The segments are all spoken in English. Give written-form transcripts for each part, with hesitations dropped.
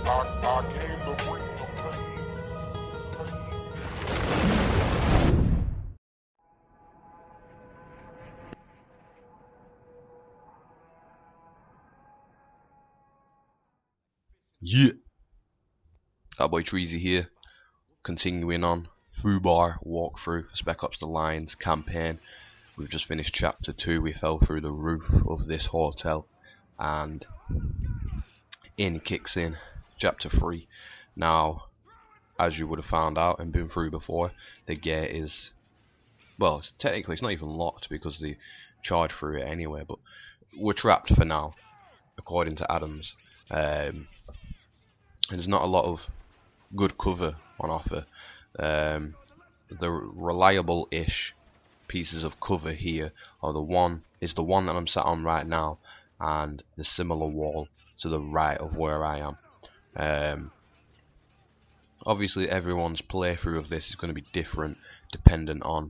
I came to bring the pain. Yeah, that boy Treezy here, continuing on FUBAR walkthrough for Spec Ops: The Lines campaign. We've just finished chapter 2. We fell through the roof of this hotel, and in kicks in chapter 3. Now, as you would have found out and been through before, the gate is, well, technically it's not even locked because they charged through it anyway, but we're trapped for now, according to Adams. And there's not a lot of good cover on offer. The reliable-ish pieces of cover here are the one that I'm sat on right now, and the similar wall to the right of where I am. Obviously everyone's playthrough of this is going to be different dependent on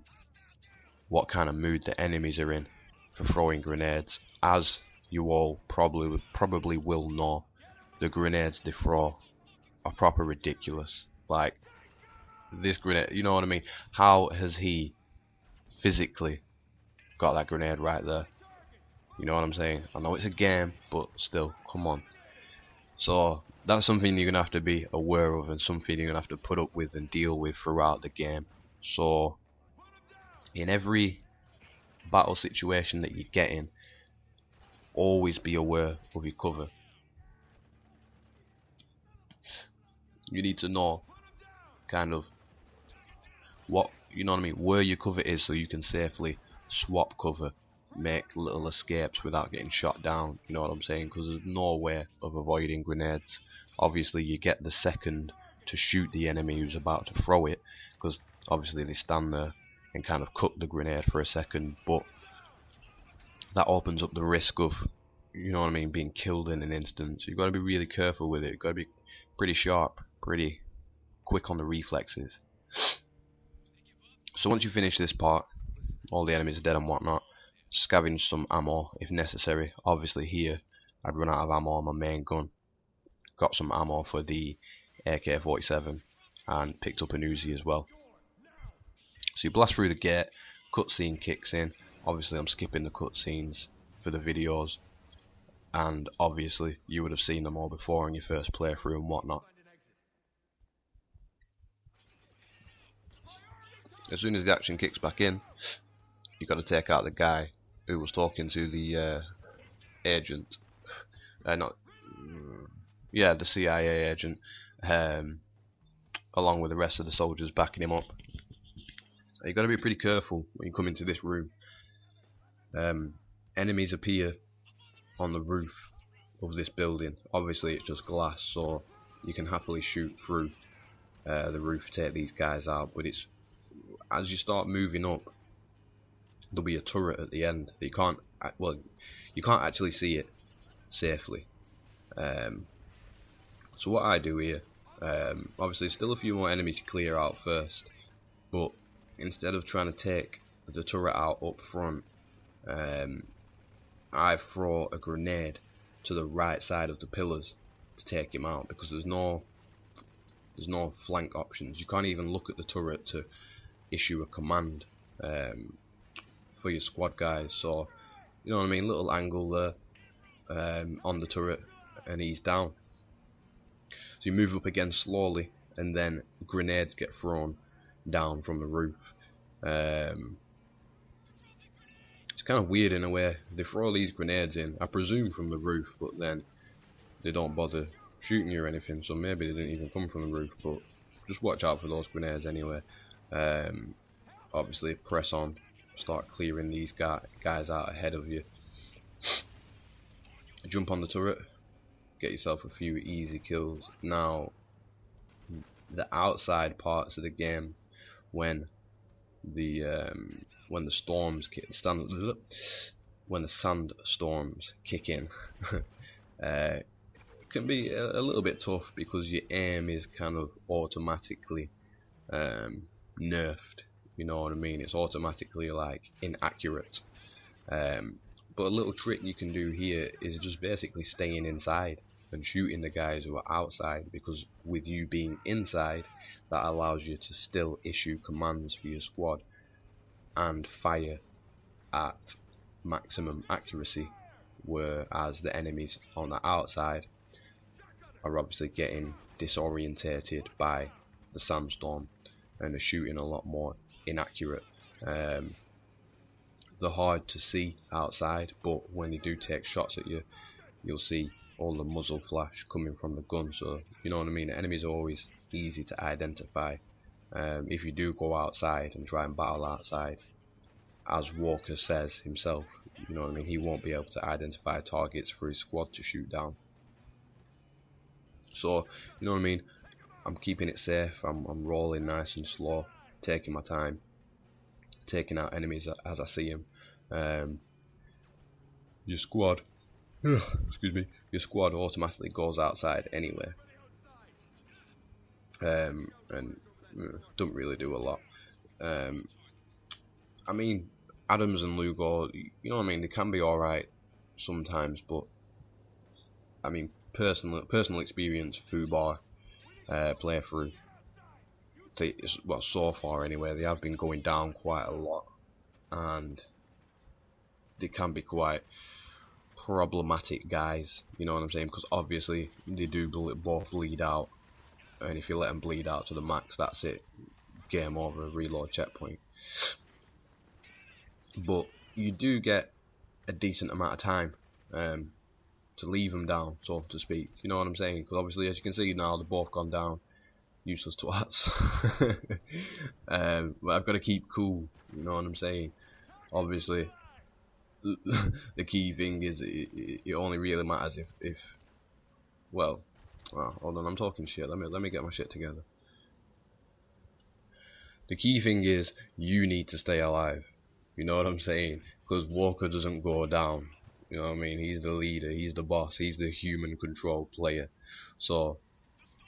what kind of mood the enemies are in for throwing grenades. As you all probably will know, the grenades they throw are proper ridiculous. Like, this grenade, you know what I mean? How has he physically got that grenade right there? You know what I'm saying? I know it's a game, but still, come on. So that's something you're gonna have to be aware of, and something you're gonna have to put up with and deal with throughout the game. So in every battle situation that you get in, always be aware of your cover. You need to know kind of what, you know what I mean, where your cover is, so you can safely swap cover, make little escapes without getting shot down. You know what I'm saying? Because there's no way of avoiding grenades. Obviously you get the second to shoot the enemy who's about to throw it, because obviously they stand there and kind of cut the grenade for a second, but that opens up the risk of, you know what I mean, being killed in an instant. So you've got to be really careful with it. You've got to be pretty sharp, pretty quick on the reflexes. So once you finish this part, all the enemies are dead and whatnot, scavenge some ammo if necessary. Obviously here I'd run out of ammo on my main gun, got some ammo for the AK-47 and picked up an Uzi as well. So you blast through the gate, cutscene kicks in. Obviously I'm skipping the cutscenes for the videos, and obviously you would have seen them all before in your first playthrough and whatnot. As soon as the action kicks back in, you got to take out the guy who was talking to the agent, the CIA agent, along with the rest of the soldiers backing him up. You got to be pretty careful when you come into this room. Enemies appear on the roof of this building. Obviously it's just glass, so you can happily shoot through the roof to take these guys out, but it's, as you start moving up, there'll be a turret at the end. You can't actually see it safely. So what I do here, obviously still a few more enemies to clear out first, but instead of trying to take the turret out up front, I throw a grenade to the right side of the pillars to take him out, because there's no flank options. You can't even look at the turret to issue a command for your squad guys. So you know what I mean, little angle there on the turret and he's down. So you move up again slowly, and then grenades get thrown down from the roof. It's kind of weird in a way. They throw these grenades in, I presume from the roof, but then they don't bother shooting you or anything, so maybe they didn't even come from the roof, but just watch out for those grenades anyway. Obviously press on, start clearing these guys out ahead of you. Jump on the turret, get yourself a few easy kills. Now the outside parts of the game, when the sandstorms kick in, it can be a little bit tough, because your aim is kind of automatically nerfed. You know what I mean? It's automatically like inaccurate. But a little trick you can do here is just basically staying inside. and shooting the guys who are outside, because with you being inside, that allows you to still issue commands for your squad and fire at maximum accuracy, whereas the enemies on the outside are obviously getting disorientated by the sandstorm and are shooting a lot more inaccurate. They're hard to see outside, but when they do take shots at you, you'll see all the muzzle flash coming from the gun. So you know what I mean. Enemies are always easy to identify. If you do go outside and try and battle outside, as Walker says himself, you know what I mean, he won't be able to identify targets for his squad to shoot down. So you know what I mean. I'm keeping it safe. I'm rolling nice and slow, taking my time, taking out enemies as I see them. Your squad, excuse me, your squad automatically goes outside anyway, and don't really do a lot. I mean, Adams and Lugo, you know what I mean, they can be alright sometimes, but I mean, personal experience, FUBAR playthrough, well, so far anyway, they have been going down quite a lot, and they can be quite problematic guys, you know what I'm saying, because obviously they do both bleed out, and if you let them bleed out to the max, that's it, game over, reload checkpoint. But you do get a decent amount of time to leave them down, so to speak, you know what I'm saying, because obviously, as you can see now, they've both gone down, useless twats. But I've got to keep cool, you know what I'm saying. Obviously, the key thing is it only really matters if well, hold on, I'm talking shit. Let me get my shit together. The key thing is you need to stay alive. You know what I'm saying? Because Walker doesn't go down. You know what I mean? He's the leader. He's the boss. He's the human control player. So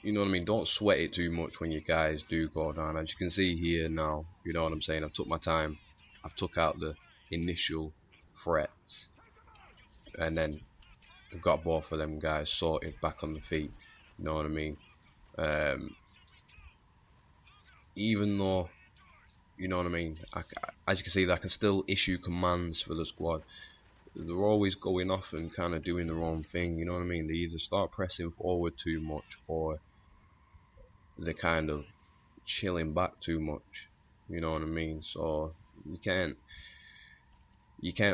you know what I mean? Don't sweat it too much when you guys do go down. As you can see here now, you know what I'm saying? I've took my time. I've took out the initial threats, and then I've got both of them guys sorted back on the feet. You know what I mean? Even though, you know what I mean, as you can see, I can still issue commands for the squad. They're always going off and kind of doing their own thing. You know what I mean? They either start pressing forward too much, or they're kind of chilling back too much. You know what I mean? So you can't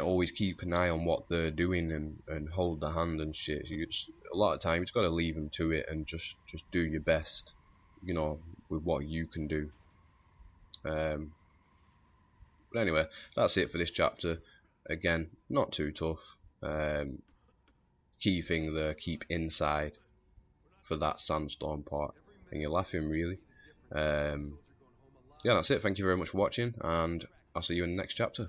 always keep an eye on what they're doing and hold the hand and shit. A lot of time you just got to leave them to it and just do your best, you know, with what you can do. But anyway, that's it for this chapter. Again, not too tough. Key thing there, keep inside for that sandstorm part, and you're laughing really. Yeah, that's it. Thank you very much for watching, and I'll see you in the next chapter.